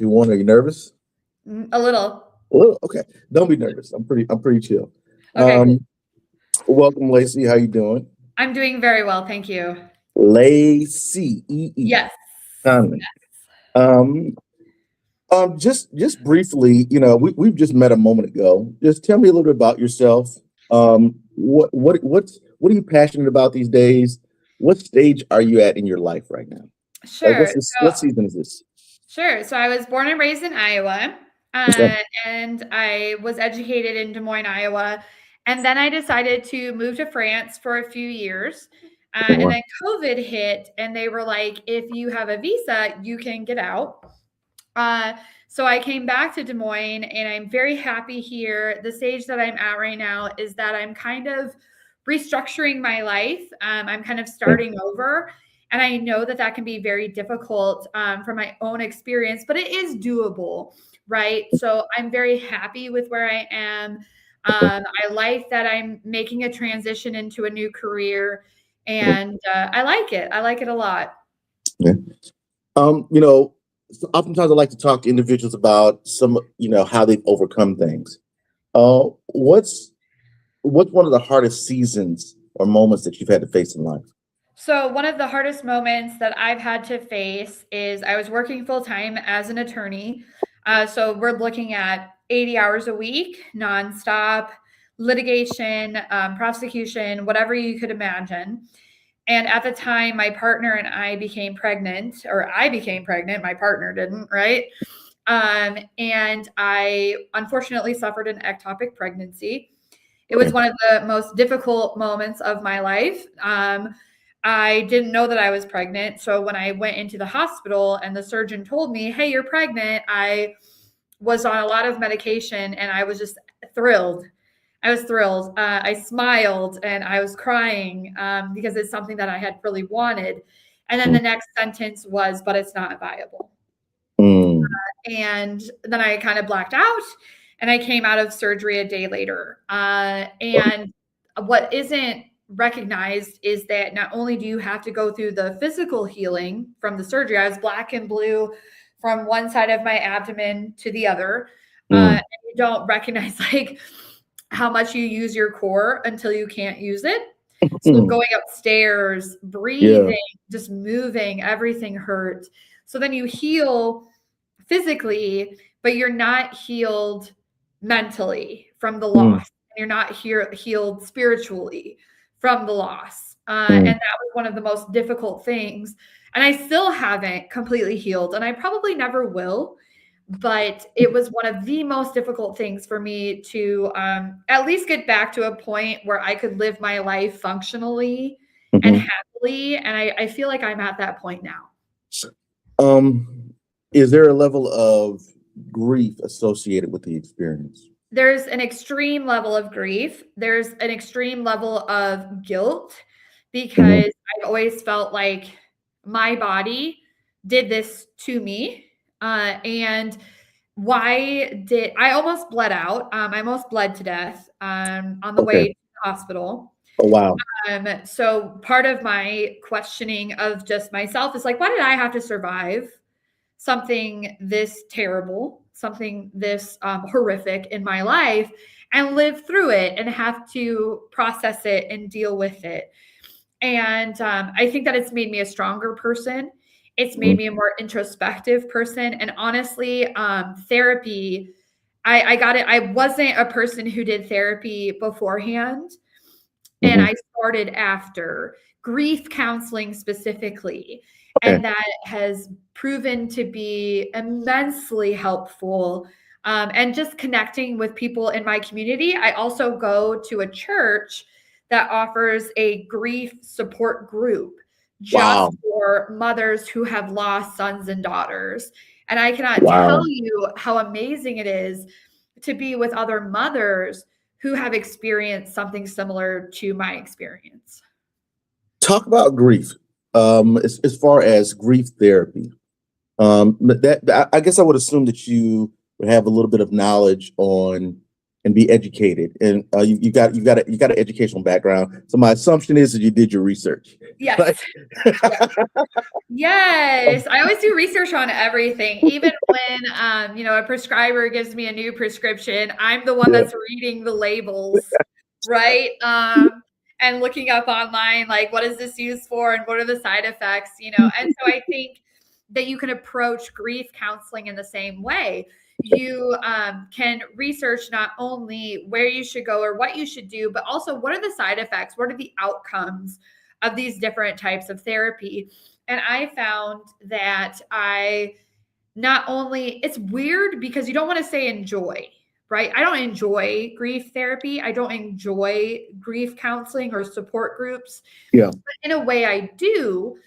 3, 2, 1. Are you nervous? A little. Oh, okay. Don't be nervous. I'm pretty chill. Okay, cool. Welcome, LaCee. How you doing? I'm doing very well, thank you. LaCee, Yes. Conley. Um, just briefly, we've just met a moment ago. Just tell me a little bit about yourself. What are you passionate about these days? What stage are you at in your life right now? Like, Sure. what season is this? Sure. So I was born and raised in Iowa, Okay. and I was educated in Des Moines, Iowa. And then I decided to move to France for a few years. And then COVID hit, and they were like, if you have a visa, you can get out. So I came back to Des Moines, and I'm very happy here. The stage that I'm at right now is that I'm kind of restructuring my life. I'm kind of starting over. And I know that that can be very difficult from my own experience, but it is doable, right? So I'm very happy with where I am. I like that I'm making a transition into a new career, and I like it. I like it a lot. Yeah. So oftentimes I like to talk to individuals about how they've overcome things. What's one of the hardest seasons or moments that you've had to face in life? So one of the hardest moments that I've had to face is I was working full time as an attorney. So we're looking at 80 hours a week, nonstop litigation, prosecution, whatever you could imagine. And at the time, my partner and I became pregnant, or I became pregnant. My partner didn't, right? And I unfortunately suffered an ectopic pregnancy. It was one of the most difficult moments of my life. I didn't know that I was pregnant. So when I went into the hospital and the surgeon told me, hey, you're pregnant, I was on a lot of medication, and I was just thrilled. I was thrilled. I smiled and I was crying because it's something that I had really wanted. And then the next sentence was, but it's not viable. And then I kind of blacked out, and I came out of surgery a day later. And what isn't recognized is that not only do you have to go through the physical healing from the surgery, I was black and blue from one side of my abdomen to the other. And you don't recognize like how much you use your core until you can't use it. So going upstairs, breathing, just moving, everything hurt. So then you heal physically, but you're not healed mentally from the loss. You're not healed spiritually from the loss. And that was one of the most difficult things. And I still haven't completely healed, and I probably never will. But it was one of the most difficult things for me to at least get back to a point where I could live my life functionally and happily. And I feel like I'm at that point now. Is there a level of grief associated with the experience? There's an extreme level of grief. There's an extreme level of guilt, because I've always felt like my body did this to me. And why did I almost bled out? I almost bled to death on the way to the hospital. Oh, wow. So part of my questioning of just myself is like, why did I have to survive something this terrible, something this horrific in my life, and live through it and have to process it and deal with it? And I think that it's made me a stronger person. It's made me a more introspective person. And honestly, therapy, I got it. I wasn't a person who did therapy beforehand. And I started after grief counseling specifically. And that has proven to be immensely helpful. And just connecting with people in my community. I also go to a church that offers a grief support group just for mothers who have lost sons and daughters. And I cannot tell you how amazing it is to be with other mothers who have experienced something similar to my experience. Talk about grief. As far as grief therapy, I guess I would assume that you would have a little bit of knowledge on and be educated. And you got an educational background. So my assumption is that you did your research. Yes. Yes. I always do research on everything. Even when a prescriber gives me a new prescription, I'm the one that's reading the labels, right? And looking up online, like, what is this used for and what are the side effects, And so I think that you can approach grief counseling in the same way. You can research not only where you should go or what you should do, but also what are the side effects? What are the outcomes of these different types of therapy? And I found that it's weird because you don't want to say enjoy, right? I don't enjoy grief therapy. I don't enjoy grief counseling or support groups. Yeah. But in a way I do,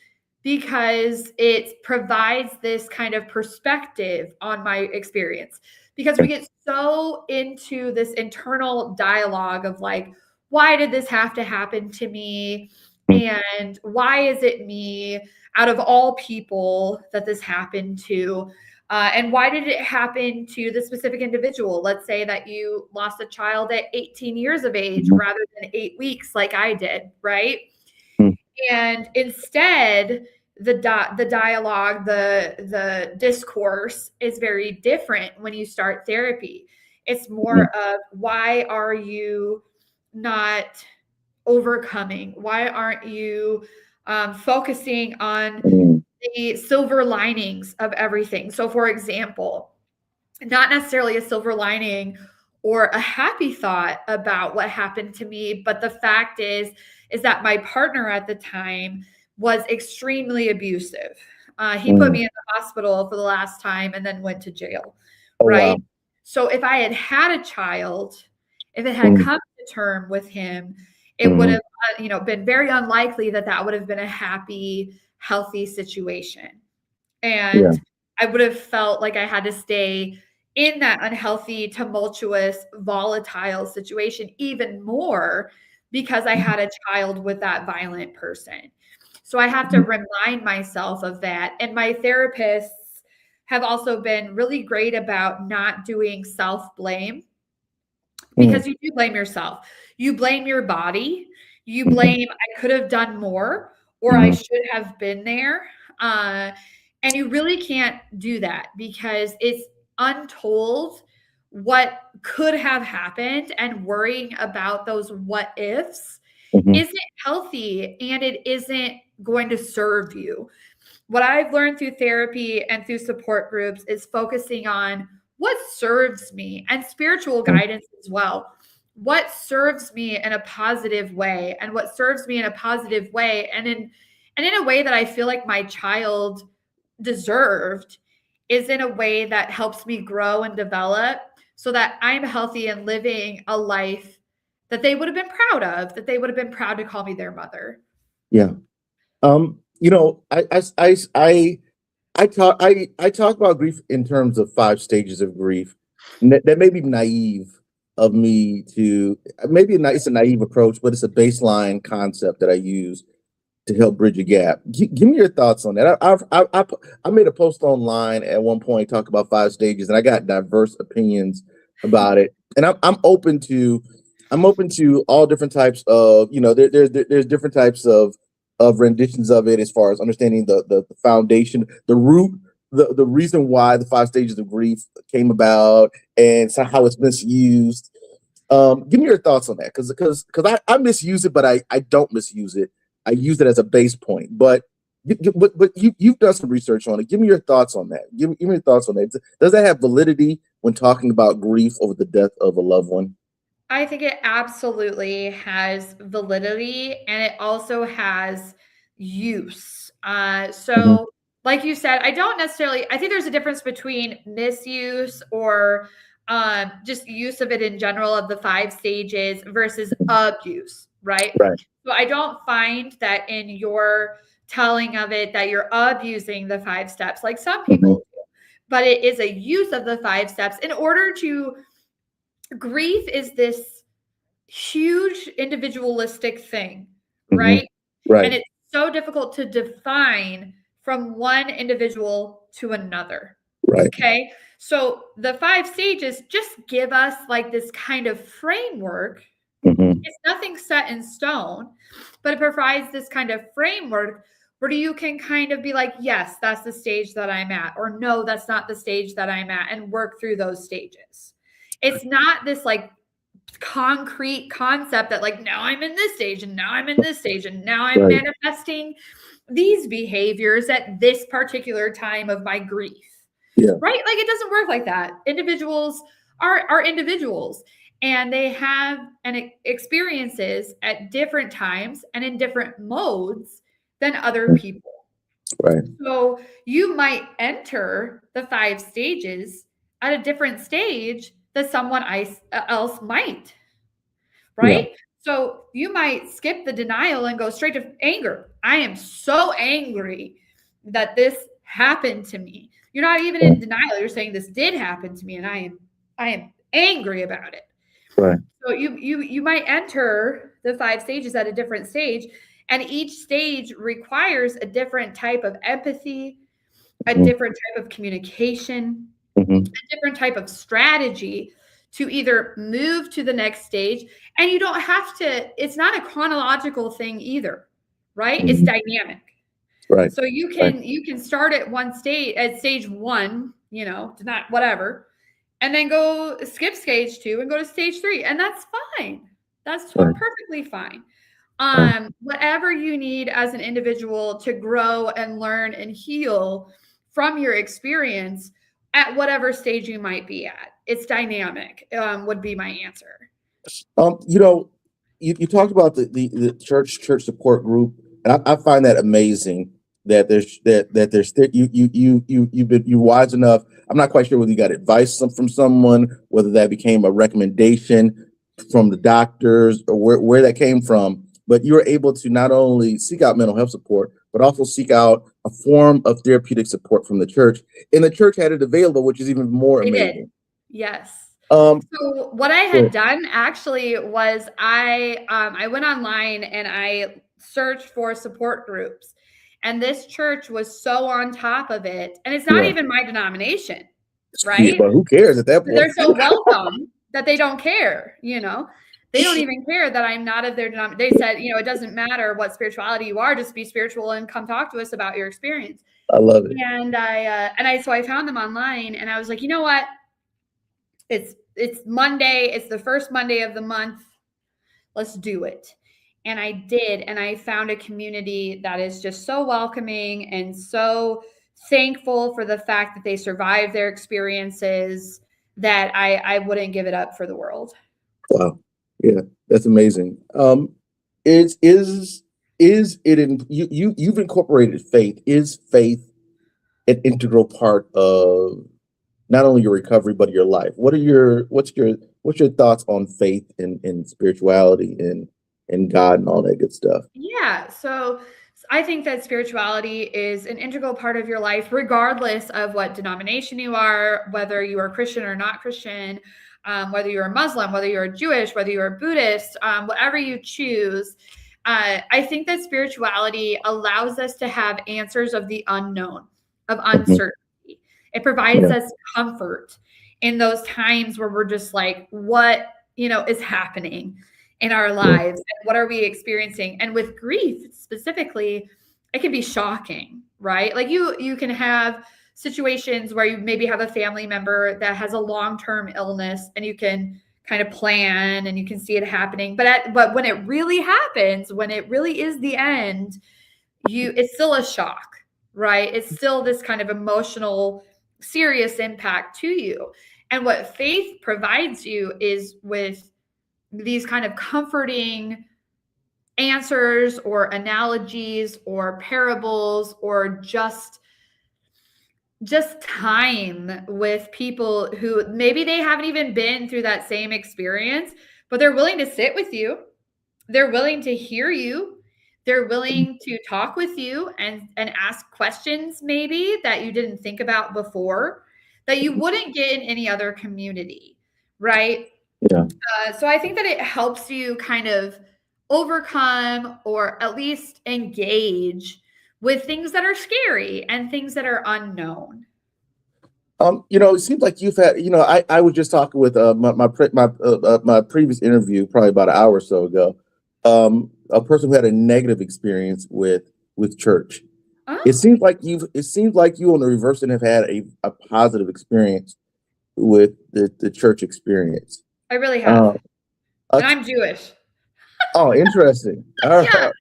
because it provides this kind of perspective on my experience. Because we get so into this internal dialogue of like, why did this have to happen to me? And why is it me out of all people that this happened to? And why did it happen to the specific individual? Let's say that you lost a child at 18 years of age rather than 8 weeks like I did, right? And instead, the dialogue, the discourse is very different when you start therapy. It's more of, why are you not overcoming? Why aren't you focusing on the silver linings of everything? So, for example, not necessarily a silver lining or a happy thought about what happened to me, but the fact is that my partner at the time was extremely abusive. He put me in the hospital for the last time and then went to jail, right? Wow. So if I had had a child, if it had come to term with him, it would have been very unlikely that would have been a happy, healthy situation. And I would have felt like I had to stay in that unhealthy, tumultuous, volatile situation even more because I had a child with that violent person. So I have to remind myself of that. And my therapists have also been really great about not doing self-blame, because you do blame yourself. You blame your body. You blame, I could have done more, or I should have been there. And you really can't do that because it's untold what could have happened, and worrying about those what ifs isn't healthy, and it isn't going to serve you. What I've learned through therapy and through support groups is focusing on what serves me, and spiritual guidance as well. What serves me in a positive way, and what serves me in a positive way, and in a way that I feel like my child deserved, is in a way that helps me grow and develop so that I'm healthy and living a life that they would have been proud of, that they would have been proud to call me their mother. Yeah. I talk about grief in terms of 5 stages of grief. That may be naive of me to, it's a naive approach, but it's a baseline concept that I use to help bridge a gap. Give me your thoughts on that. I made a post online at one point, talk about 5 stages, and I got diverse opinions about it. And I'm open to all different types of, there's different types of renditions of it, as far as understanding the foundation, the root, the reason why the 5 stages of grief came about, and so how it's misused. Give me your thoughts on that, because I misuse it, but I don't misuse it. I use it as a base point. But you've done some research on it. Give me your thoughts on that. Give me your thoughts on that. Does that have validity when talking about grief over the death of a loved one? I think it absolutely has validity, and it also has use. Like you said, I think there's a difference between misuse or just use of it in general of the 5 stages versus abuse, right? So I don't find that in your telling of it that you're abusing the 5 steps like some people do, but it is a use of the 5 steps in order to. Grief is this huge individualistic thing, right? Right. And it's so difficult to define from one individual to another. Right. Okay. So the 5 stages just give us like this kind of framework. It's nothing set in stone, but it provides this kind of framework where you can kind of be like, yes, that's the stage that I'm at, or no, that's not the stage that I'm at, and work through those stages. It's not this like concrete concept that like, now I'm in this stage, and now I'm in this stage, and now I'm manifesting these behaviors at this particular time of my grief. Yeah. Right? Like, it doesn't work like that. Individuals are individuals, and they have experiences at different times and in different modes than other people. Right. So you might enter the 5 stages at a different stage that someone else might. Right? Yeah. So you might skip the denial and go straight to anger. I am so angry that this happened to me. You're not even in denial. You're saying this did happen to me, and I am angry about it. Right. So you might enter the 5 stages at a different stage, and each stage requires a different type of empathy, a different type of communication, a different type of strategy to either move to the next stage. And you don't have to, it's not a chronological thing either, right? It's dynamic. Right. So you can start at stage 1, not whatever, and then go skip stage 2 and go to stage 3. And that's fine. That's perfectly fine. Whatever you need as an individual to grow and learn and heal from your experience at whatever stage you might be at. It's dynamic, would be my answer. You talked about the church support group, and I find that amazing that there's still you've been wise enough. I'm not quite sure whether you got advice from someone, whether that became a recommendation from the doctors, or where that came from. But you were able to not only seek out mental health support, but also seek out a form of therapeutic support from the church. And the church had it available, which is even more amazing. Did. Yes. So what I had done actually was I went online and I searched for support groups. And this church was so on top of it. And it's not even my denomination, right? Yeah, but who cares at that point? They're so welcome that they don't care, They don't even care that I'm not of their denomination. They said, it doesn't matter what spirituality you are, just be spiritual and come talk to us about your experience. I love it. And so I found them online, and I was like, you know what? It's Monday. It's the first Monday of the month. Let's do it. And I did. And I found a community that is just so welcoming and so thankful for the fact that they survived their experiences that I wouldn't give it up for the world. Wow. Yeah, that's amazing. Is it in you've incorporated faith? Is faith an integral part of not only your recovery but your life? What's your thoughts on faith and spirituality and God and all that good stuff? Yeah, so I think that spirituality is an integral part of your life, regardless of what denomination you are, whether you are Christian or not Christian, whether you're a Muslim, whether you're Jewish, whether you're a Buddhist, whatever you choose. I think that spirituality allows us to have answers of the unknown, of uncertainty. It provides us comfort in those times where we're just like, what, is happening in our lives, and what are we experiencing? And with grief specifically, it can be shocking, right? Like you can have situations where you maybe have a family member that has a long-term illness, and you can kind of plan and you can see it happening. But when it really happens, when it really is the end, it's still a shock, right? It's still this kind of emotional, serious impact to you. And what faith provides you is with these kind of comforting answers or analogies or parables, or just time with people who maybe they haven't even been through that same experience, but they're willing to sit with you. They're willing to hear you. They're willing to talk with you and ask questions maybe that you didn't think about before, that you wouldn't get in any other community, right? Yeah. So I think that it helps you kind of overcome, or at least engage with things that are scary and things that are unknown. It seems like you've had, I was just talking with my previous interview, probably about an hour or so ago, a person who had a negative experience with church. Oh, It seems like you on the reverse end have had a positive experience with the church experience. I really Uh, have. uh, And I'm Jewish. oh, interesting. All Yeah. right,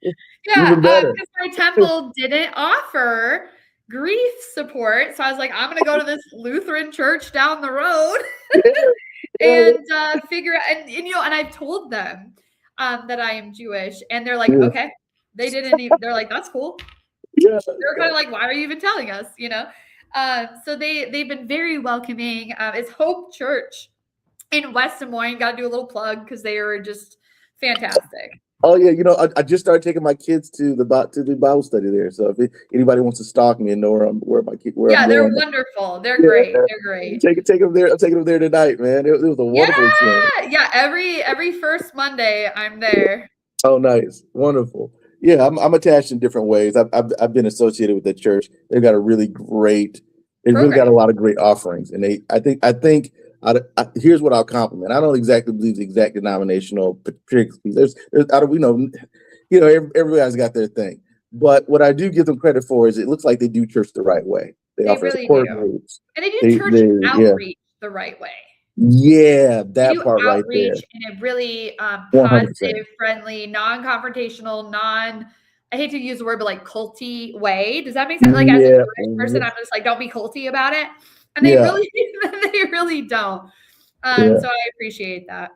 Yeah. even better. Because my temple didn't offer grief support. So I was like, I'm going to go to this Lutheran church down the road Yeah, yeah, and figure out. And I've told them that I am Jewish. And they're like, yeah, okay. They didn't even, they're like, that's cool. yeah, They're kind of like, why are you even telling us? So they've been very welcoming. It's Hope Church in West Des Moines. Got to do a little plug because they are just fantastic. Oh yeah, I just started taking my kids to the Bible study there. So if anybody wants to stalk me and know where I'm Yeah, they're going, wonderful. They're yeah, great. They're great. take them there. I'm taking them there tonight, man. It was a Yeah, wonderful experience. yeah. Every first Monday, I'm there. Oh, nice, wonderful. Yeah, I'm attached in different ways. I've been associated with the church. They've got a really great. They've really got a Program. lot of great offerings, and I think. Here's what I'll compliment. I don't exactly believe the exact denominational particulars. There's out of everybody's got their thing, but what I do give them credit for is it looks like they do church the right way. They They offer really do. support groups. And they do They church they yeah outreach the right way. yeah They that do part right there. outreach in a really 100%. positive, friendly, non-confrontational, I hate to use the word, but like culty way. Does that make sense? Like as a Yeah, Jewish person, I'm just like, don't be culty about it. And they yeah, really, they really don't. yeah. So I appreciate that.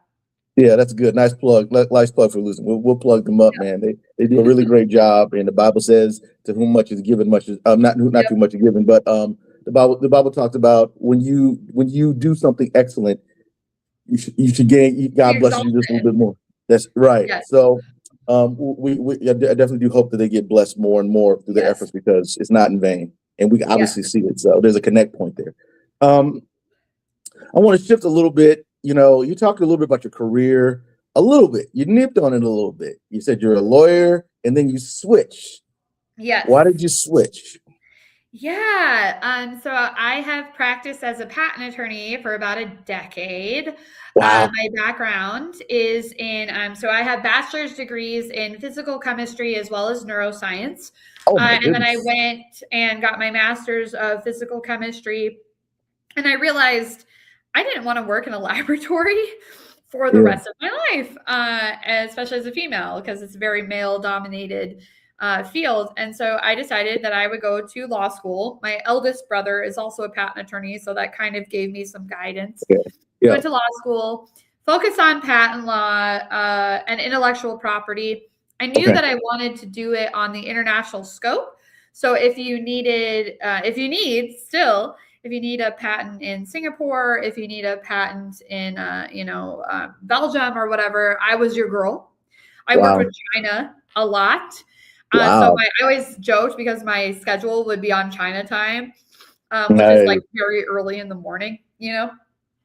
Yeah, that's good. Nice plug. Nice plug for losing. We'll plug them up, man. They do a really great job, and the Bible says, "To whom much is given, much is not Yep. too much is given." But the Bible talks about when you do something excellent, you should gain. Be God blesses you just a little exalted. bit more. That's right. Yes. So, I definitely do hope that they get blessed more and more through their Yes. efforts because it's not in vain, and we Yes. obviously see it. So there's a connect point there. Um, I want to shift a little bit. You talked a little bit about your career, a little bit. You nipped on it a little bit. You said you're a lawyer, and then you switched. Yes. Why did you switch? Yeah. So I have practiced as a patent attorney for about a decade. Wow. My background is so I have bachelor's degrees in physical chemistry as well as neuroscience. Oh my And then I goodness. went and got my master's of physical chemistry. And I realized I didn't want to work in a laboratory for the Yeah. rest of my life, especially as a female, because it's a very male dominated field. And so I decided that I would go to law school. My eldest brother is also a patent attorney, so that kind of gave me some guidance. Yeah. Yeah. Went to law school, focused on patent law and intellectual property. I knew Okay. that I wanted to do it on the international scope. So if you need a patent in Singapore, if you need a patent in Belgium or whatever, I was your girl. I worked Wow. with China a lot. So Wow. I always joked because my schedule would be on China time, which is like Nice. very early in the morning,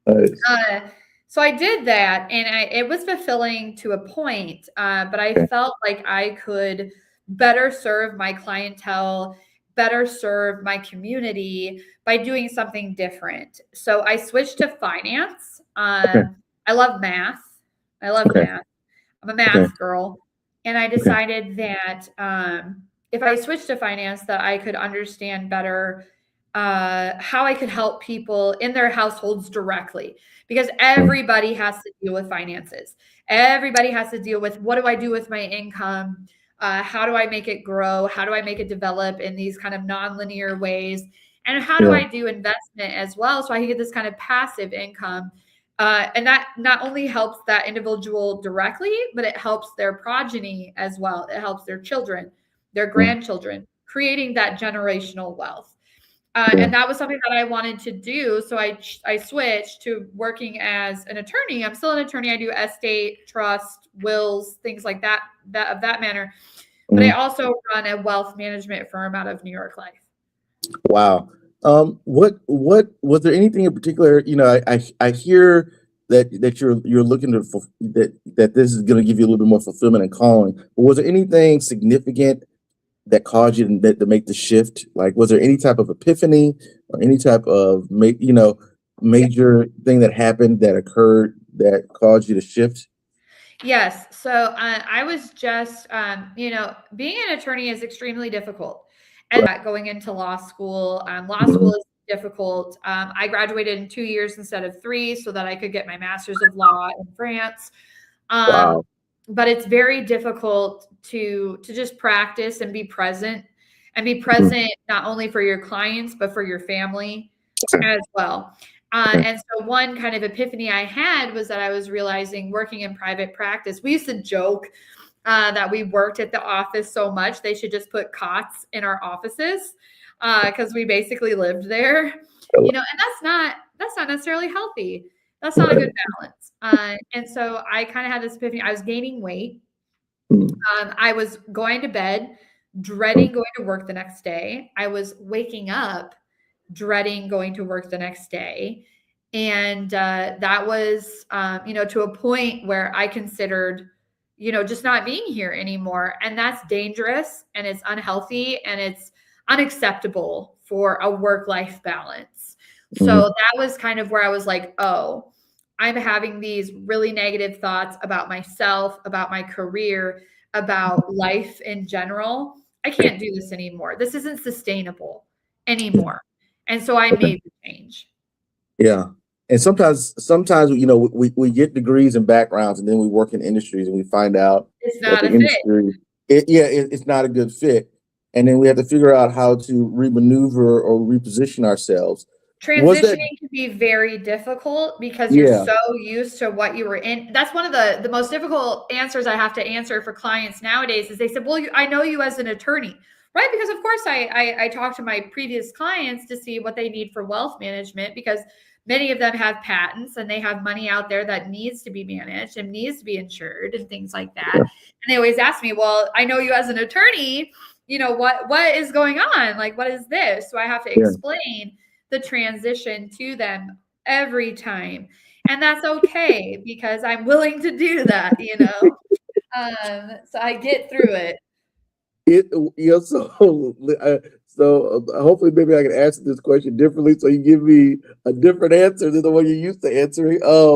Nice. So I did that, and it was fulfilling to a point, but I Okay. felt like I could better serve my clientele, better serve my community by doing something different. So I switched to finance. Okay. I love math. I love Okay. math. I'm a Okay. math girl. And I Okay. decided that if I switched to finance, that I could understand better how I could help people in their households directly, because everybody has to deal with finances. Everybody has to deal with, what do I do with my income? How do I make it grow? How do I make it develop in these kind of nonlinear ways? And how do Yeah. I do investment as well, so I can get this kind of passive income? And that not only helps that individual directly, but it helps their progeny as well. It helps their children, their grandchildren, creating that generational wealth. Yeah. And that was something that I wanted to do. So I switched to working as an attorney. I'm still an attorney. I do estate, trust, wills, things like that of that manner. But I also run a wealth management firm out of New York Life. Wow. What was there anything in particular? I hear that you're looking to that this is going to give you a little bit more fulfillment and calling. But was there anything significant that caused you to make the shift? Like, was there any type of epiphany or any type of major thing that happened that occurred that caused you to shift? Yes. So I was just, being an attorney is extremely difficult. And going into law school, law Mhm. school is difficult. I graduated in 2 years instead of 3 so that I could get my master's of law in France. Wow. But it's very difficult to just practice and be Mhm. present not only for your clients, but for your family Okay. as well. Okay. And so one kind of epiphany I had was that I was realizing working in private practice, we used to joke that we worked at the office so much they should just put cots in our offices because we basically lived there, and that's not necessarily healthy. That's not a Right. good balance. And so I kind of had this epiphany. I was gaining weight. Mhm. I was going to bed, dreading going to work the next day. I was waking up dreading going to work the next day. And that was, to a point where I considered, just not being here anymore. And that's dangerous and it's unhealthy and it's unacceptable for a work life balance. So Mhm. that was kind of where I was like, oh, I'm having these really negative thoughts about myself, about my career, about life in general. I can't do this anymore. This isn't sustainable Yeah. anymore. And so I made the change. Yeah. And sometimes, we get degrees and backgrounds and then we work in industries and we find out It's that not the a fit. industry, it's not a good fit. And then we have to figure out how to remaneuver or reposition ourselves. Was that, Transitioning can be very difficult because you're yeah, so used to what you were in. That's one of the most difficult answers I have to answer for clients nowadays is they said, well, I know you as an attorney, right? Because of course I talk to my previous clients to see what they need for wealth management because many of them have patents and they have money out there that needs to be managed and needs to be insured and things like that. yeah, And they always ask me, well, I know you as an attorney, what is going on? Like, what is this? So I have to yeah. explain the transition to them every time. And that's okay because I'm willing to do that. So I get through it. It, hopefully maybe I can answer this question differently so you give me a different answer than the one you used to answering. Uh,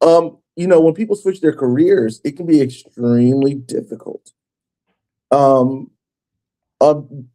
um, when people switch their careers, it can be extremely difficult. Um,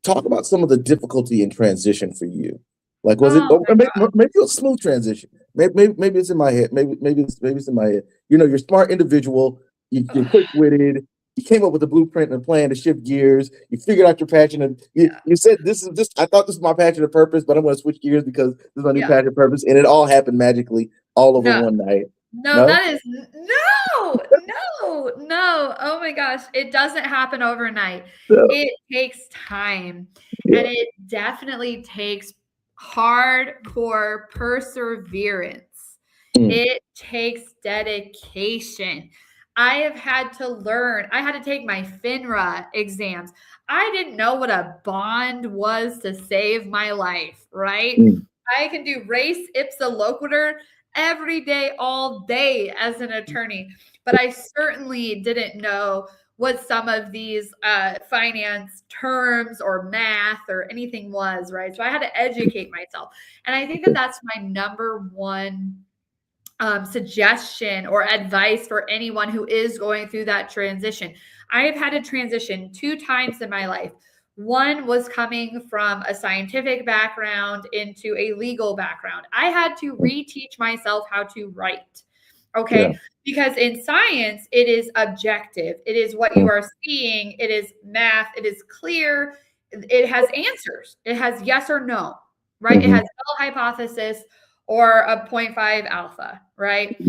Talk about some of the difficulty in transition for you. Like, was it? Oh Or my maybe it was a smooth transition. Maybe it's in my head. Maybe it's in my head. You're a smart individual. You're God. quick witted. You came up with a blueprint and a plan to shift gears. You figured out your passion, and Yeah. you said, "This is just. I thought this was my passion and purpose, but I'm going to switch gears because this is my new Yeah. passion and purpose." And it all happened magically, all over No. one night. No, No. that is no, no, no. Oh my gosh. It doesn't happen overnight. No. It takes time Yeah. and it definitely takes hardcore perseverance. Mm. It takes dedication. I have had to learn. I had to take my FINRA exams. I didn't know what a bond was to save my life, right? Mm. I can do race ipsa loquitur every day, all day as an attorney. But I certainly didn't know what some of these finance terms or math or anything was, right? So I had to educate myself. And I think that that's my number one suggestion or advice for anyone who is going through that transition. I have had to transition 2 times in my life. One was coming from a scientific background into a legal background. I had to reteach myself how to write. Yeah. Okay. Because in science, it is objective. It is what you Mm. are seeing. It is math. It is clear. It has answers. It has yes or no, right? It Mhm. has null hypothesis or a 0.5 alpha, right?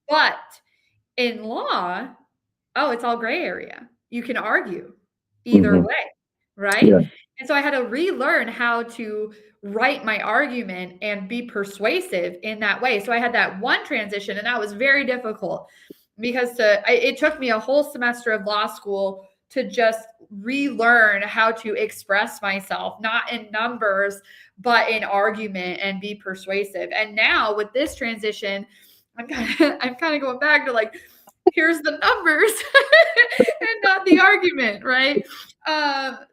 But in law, oh, it's all gray area. You can argue either Mhm. way, right? Yeah. And so I had to relearn how to write my argument and be persuasive in that way. So I had that one transition, and that was very difficult because it took me a whole semester of law school to just relearn how to express myself, not in numbers, but in argument and be persuasive. And now with this transition, I'm kind of going back to like here's the numbers and not the argument, right?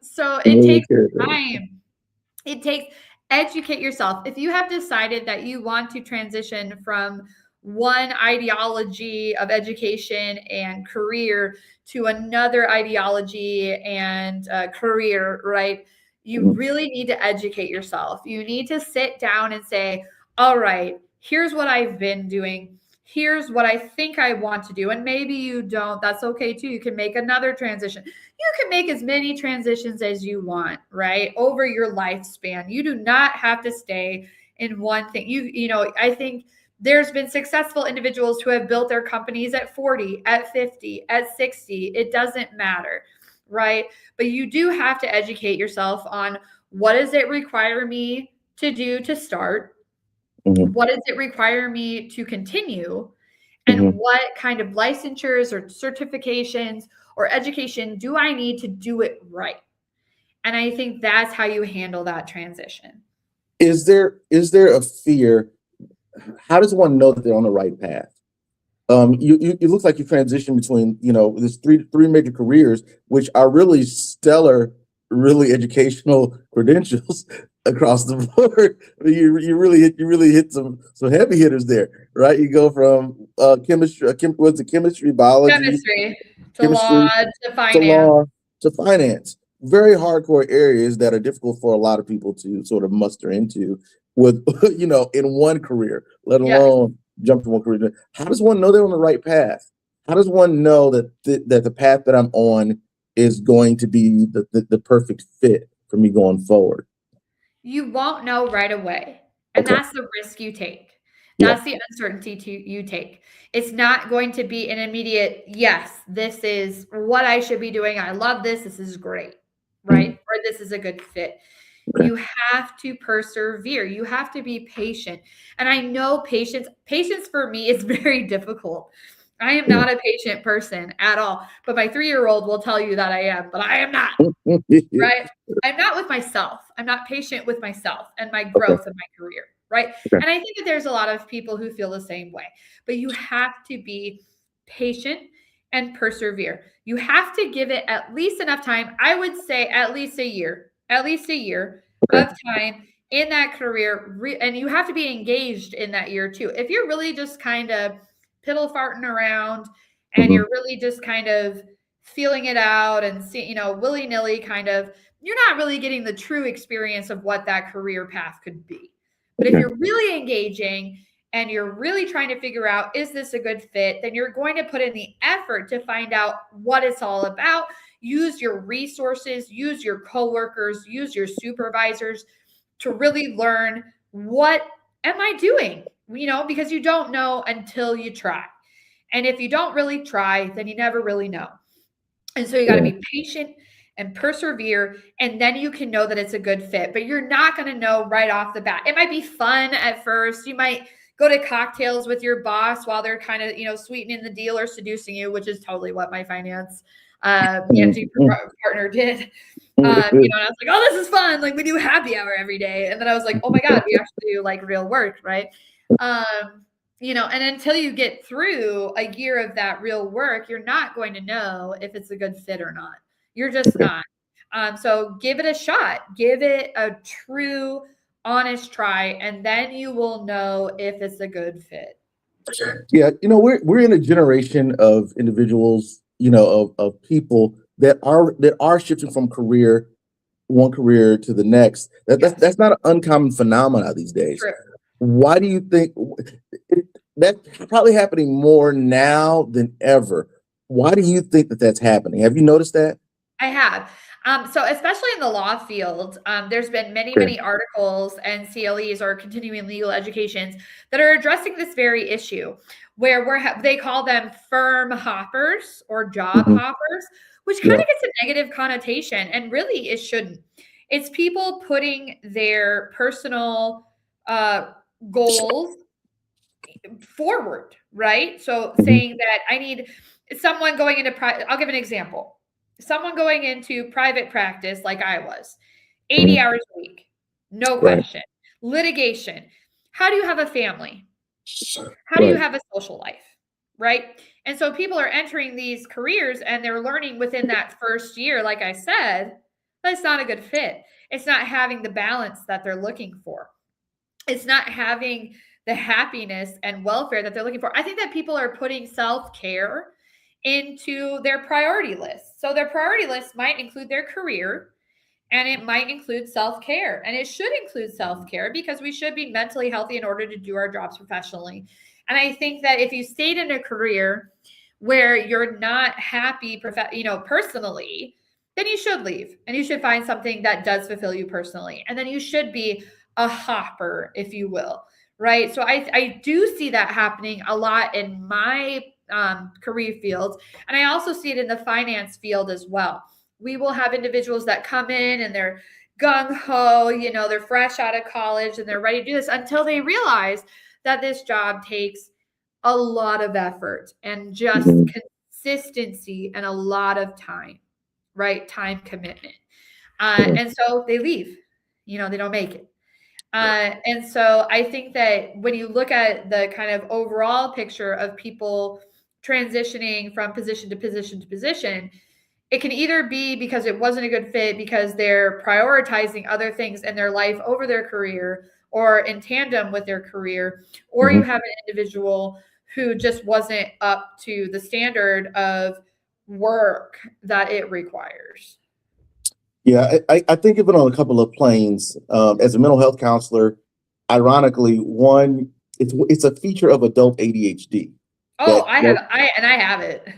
So it takes time. It takes educate yourself. If you have decided that you want to transition from one ideology of education and career to another ideology and career, right? You really need to educate yourself. You need to sit down and say, all right, here's what I've been doing. Here's what I think I want to do. And maybe you don't. That's okay too. You can make another transition. You can make as many transitions as you want, right? Over your lifespan. You do not have to stay in one thing. You know, I think there's been successful individuals who have built their companies at 40, at 50, at 60. It doesn't matter, right? But you do have to educate yourself on what does it require me to do to start? What does it require me to continue? And what kind of licensures or certifications or education do I need to do it right? And I think that's how you handle that transition. Is there a fear? How does one know that they're on the right path? It looks like you transition between, you know, there's three major careers, which are really stellar, really educational credentials across the board. I mean, you really hit some heavy hitters there, right? You go from chemistry, biology, Chemistry to chemistry law to to finance. law to finance. Very hardcore areas that are difficult for a lot of people to sort of muster into with, you know, in one career, let alone jump to one career. How does one know they're on the right path? How does one know that that the path that I'm on is going to be the perfect fit for me going forward? You won't know right away. And Okay. that's the risk you take. Yeah. That's the uncertainty you take. It's not going to be an immediate, yes, this is what I should be doing. I love this. This is great, right? Or this is a good fit. Okay. You have to persevere. You have to be patient. And I know patience for me is very difficult. I am not a patient person at all. But my 3-year-old will tell you that I am, but I am not, right? I'm not with myself. I'm not patient with myself and my growth in my career, right? Okay. And I think that there's a lot of people who feel the same way. But you have to be patient and persevere. You have to give it at least enough time. I would say at least a year Okay. of time in that career. And you have to be engaged in that year too. If you're really just kind of piddle farting around and you're really just kind of feeling it out and see, you know, willy nilly kind of, you're not really getting the true experience of what that career path could be. But if you're really engaging and you're really trying to figure out, is this a good fit? Then you're going to put in the effort to find out what it's all about. Use your resources, use your coworkers, use your supervisors to really learn, what am I doing? You know, because you don't know until you try. And if you don't really try, then you never really know. And so you got to be patient and persevere, and then you can know that it's a good fit. But you're not going to know right off the bat. It might be fun at first. You might go to cocktails with your boss while they're kind of, you know, sweetening the deal or seducing you, which is totally what my finance partner did. You know, and I was like, oh, this is fun. Like, we do happy hour every day. And then I was like, oh my God, we actually do like real work, right? You know, and until you get through a year of that real work, you're not going to know if it's a good fit or not. You're just not. So give it a shot. Give it a true, honest try, and then you will know if it's a good fit. Yeah, you know, we're in a generation of individuals, you know, of people that are shifting from one career to the next. That's not an uncommon phenomenon these days. True. Why do you think that's probably happening more now than ever? Why do you think that that's happening? Have you noticed that? I have. So especially in the law field, there's been many, Okay. many articles and CLEs or continuing legal educations that are addressing this very issue, where they call them firm hoppers or job hoppers, which kind of gets a negative connotation, and really it shouldn't. It's people putting their personal goals forward, right? So saying that I need someone going into I'll give an example. Someone going into private practice like I was, 80 hours a week, no question. Litigation. How do you have a family? How do you have a social life? Right? And so people are entering these careers and they're learning within that first year, like I said, that's not a good fit. It's not having the balance that they're looking for. It's not having the happiness and welfare that they're looking for. I think that people are putting self-care into their priority list. So their priority list might include their career, and it might include self-care, and it should include self-care because we should be mentally healthy in order to do our jobs professionally. And I think that if you stayed in a career where you're not happy, personally, then you should leave and you should find something that does fulfill you personally. And then you should be a hopper, if you will, right? So I do see that happening a lot in my career fields. And I also see it in the finance field as well. We will have individuals that come in and they're gung-ho, they're fresh out of college and they're ready to do this until they realize that this job takes a lot of effort and just consistency and a lot of time, right? Time commitment. And so they leave, they don't make it. And so I think that when you look at the kind of overall picture of people transitioning from position to position to position, it can either be because it wasn't a good fit because they're prioritizing other things in their life over their career or in tandem with their career, or you have an individual who just wasn't up to the standard of work that it requires. Yeah, I think of it on a couple of planes. As a mental health counselor, ironically, one, it's a feature of adult ADHD. Oh, I have it.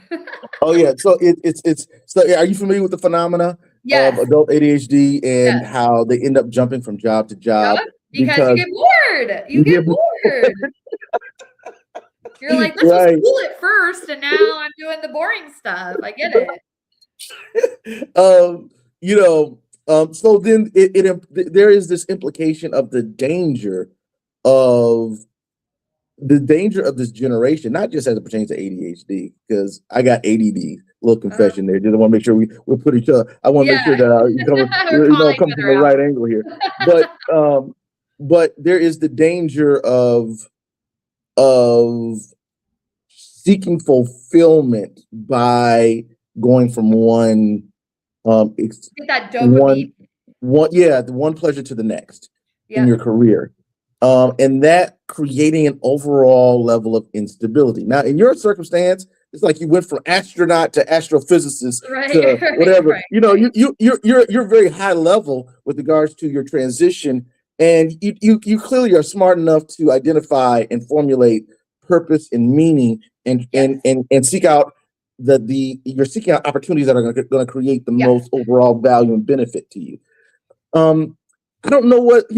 Oh yeah, so it's so. Are you familiar with the phenomena Yes. of adult ADHD and how they end up jumping from job to job? Yep, because you get bored. You get bored. You're like, this was cool at first, and now I'm doing the boring stuff. I get it. So then there is this implication of the danger of this generation, not just as it pertains to ADHD, because I got ADD. Little confession there. Just want to make sure we put each other. I want to make sure that come from the right angle here. But there is the danger of seeking fulfillment by going from one get that dopamine. one pleasure to the next in your career. And that creating an overall level of instability. Now, in your circumstance, it's like you went from astronaut to astrophysicist to whatever. You're very high level with regards to your transition, and you clearly are smart enough to identify and formulate purpose and meaning, and seek out you're seeking out opportunities that are going to create the most overall value and benefit to you. I don't know what,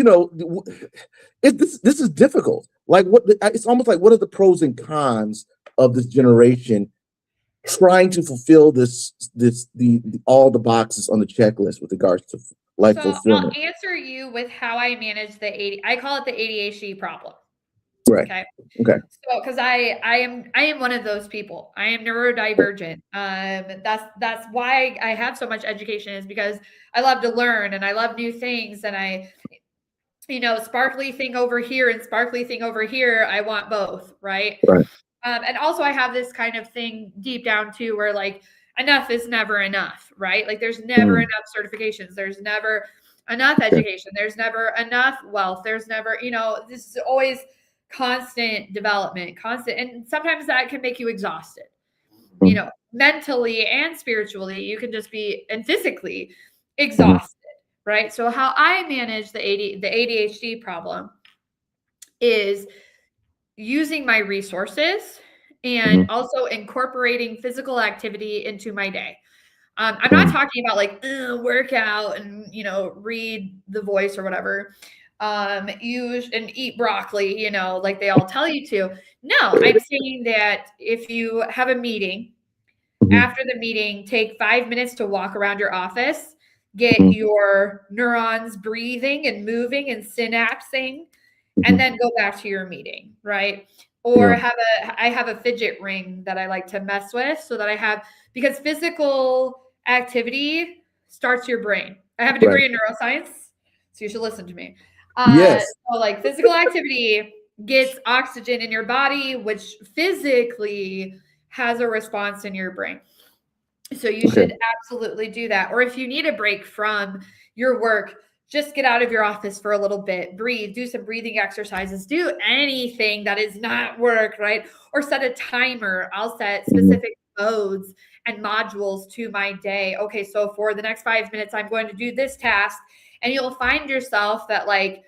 this is difficult. Like it's almost like, what are the pros and cons of this generation trying to fulfill all the boxes on the checklist with regards to life fulfillment? I'll answer you with how I manage I call it the ADHD problem. Right. Okay. So, because I am one of those people. I am neurodivergent. That's why I have so much education, is because I love to learn and I love new things, and I, sparkly thing over here and sparkly thing over here. I want both, right? Right. And also I have this kind of thing deep down too, where like enough is never enough, right? Like there's never enough certifications. There's never enough education. There's never enough wealth. There's never, this is always constant development, and sometimes that can make you exhausted, mentally and spiritually. You can just be, and physically exhausted, right? So how I manage the ADHD problem is using my resources and also incorporating physical activity into my day. I'm not talking about like workout and, read The Voice or whatever. Use and eat broccoli, like they all tell you to. No, I'm saying that if you have a meeting, after the meeting, take 5 minutes to walk around your office, get your neurons breathing and moving and synapsing, and then go back to your meeting, right? Or I have a fidget ring that I like to mess with, so that because physical activity starts your brain. I have a degree in neuroscience, so you should listen to me. Yes. So like physical activity gets oxygen in your body, which physically has a response in your brain. So you Okay. should absolutely do that. Or if you need a break from your work, just get out of your office for a little bit, breathe, do some breathing exercises, do anything that is not work, right? Or set a timer. I'll set specific modes and modules to my day. Okay, so for the next 5 minutes, I'm going to do this task. And you'll find yourself that, like,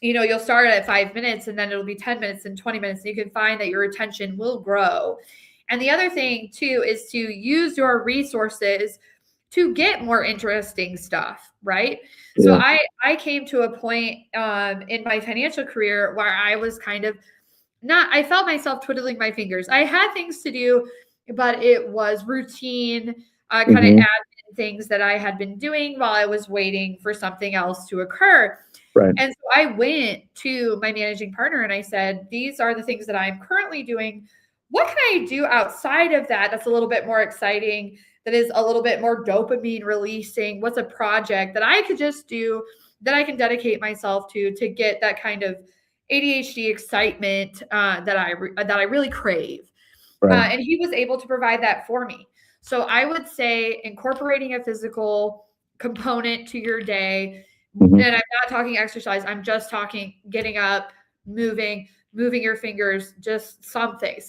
you know, you'll start at 5 minutes and then it'll be 10 minutes and 20 minutes. And you can find that your attention will grow. And the other thing too is to use your resources to get more interesting stuff, right? Yeah. So I came to a point in my financial career where I was kind of I felt myself twiddling my fingers. I had things to do, but it was routine, kind of admin things that I had been doing while I was waiting for something else to occur. Right. And so I went to my managing partner and I said, these are the things that I'm currently doing. What can I do outside of that that's a little bit more exciting, that is a little bit more dopamine releasing? What's a project that I could just do, that I can dedicate myself to get that kind of ADHD excitement that I really crave? Right. And he was able to provide that for me. So I would say incorporating a physical component to your day. And I'm not talking exercise. I'm just talking getting up, moving your fingers, just something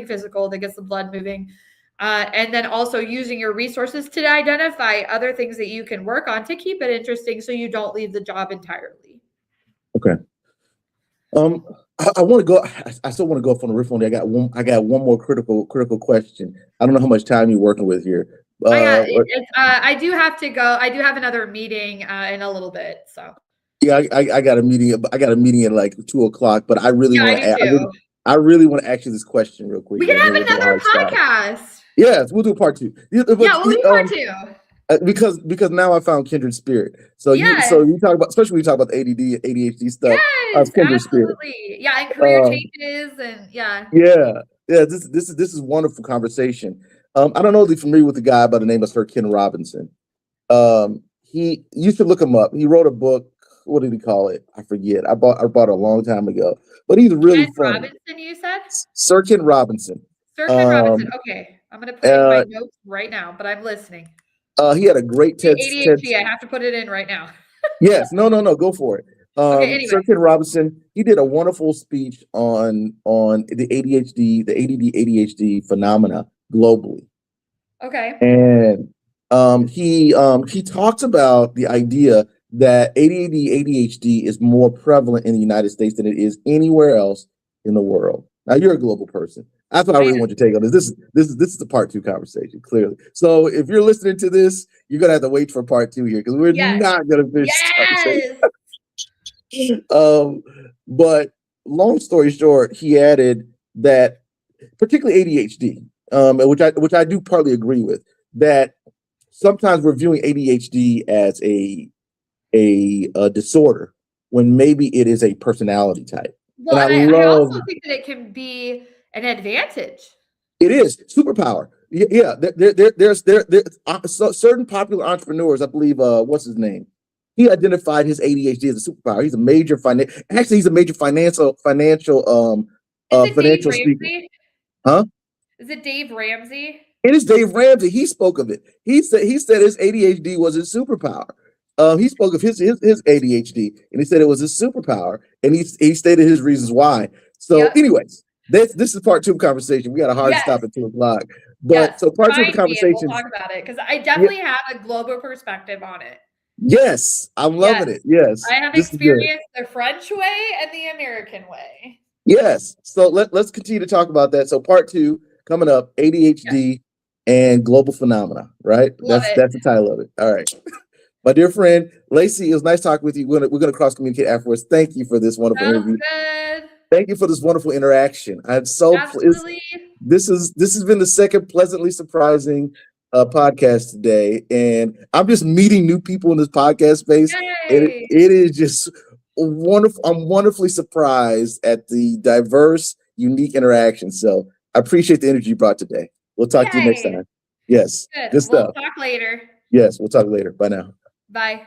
physical that gets the blood moving. And then also using your resources to identify other things that you can work on to keep it interesting so you don't leave the job entirely. Okay. I want to go. I still want to go off on the riff on. I got one more critical question. I don't know how much time you're working with here. I do have to go. I do have another meeting in a little bit. So yeah, I got a meeting. I got a meeting at like 2:00. But I really want to. I really want to ask you this question real quick. We can have another podcast. Yes, we'll do part 2. We'll do part 2. Because now I found kindred spirit. So you talk about, especially when you talk about the ADD, ADHD stuff. Yes, kindred spirit. Yeah, and career changes and yeah. This is wonderful conversation. I don't know if you're familiar with the guy by the name of Sir Ken Robinson. You should look him up. He wrote a book. What did he call it? I forget. I bought it a long time ago. But he's really funny. Robinson, you said? Sir Ken Robinson. Sir Ken Robinson. Okay, I'm gonna put it in my notes right now. But I'm listening. He had a great ADHD. I have to put it in right now. Yes. No. Go for it. Okay, anyway. Sir Ken Robinson, he did a wonderful speech on the ADHD, the ADD ADHD phenomena globally. Okay. And he talks about the idea that ADD ADHD is more prevalent in the United States than it is anywhere else in the world. Now you're a global person. That's what I really want you to take on this. This is the part 2 conversation, clearly. So if you're listening to this, you're gonna have to wait for part 2 here because we're not gonna finish this conversation. But long story short, he added that particularly ADHD, which I do partly agree with, that sometimes we're viewing ADHD as a disorder when maybe it is a personality type. Well, and I also think that it can be an advantage. It is superpower. Yeah, there's certain popular entrepreneurs. I believe what's his name? He identified his ADHD as a superpower. He's a major financial speaker. Huh? Is it Dave Ramsey? It is Dave Ramsey. He spoke of it. He said his ADHD was his superpower. He spoke of his ADHD, and he said it was his superpower, and he stated his reasons why. So, anyways, this is part 2 of the conversation. We got a hard stop at 2:00, but so part 2 of the conversation. We'll talk about it because I definitely have a global perspective on it. Yes, I'm loving it. Yes, I have experienced the French way and the American way. Yes, so let's continue to talk about that. So part 2 coming up: ADHD and global phenomena. Right? That's the title of it. All right. My dear friend, LaCee, it was nice talking with you. We're going to cross-communicate afterwards. Thank you for this wonderful interview. Good. Thank you for this wonderful interaction. Absolutely. This has been the second pleasantly surprising podcast today, and I'm just meeting new people in this podcast space, and it is just wonderful. I'm wonderfully surprised at the diverse, unique interaction. So I appreciate the energy you brought today. We'll talk to you next time. Yes. Good stuff. We'll talk later. Yes, we'll talk later. Bye now. Bye.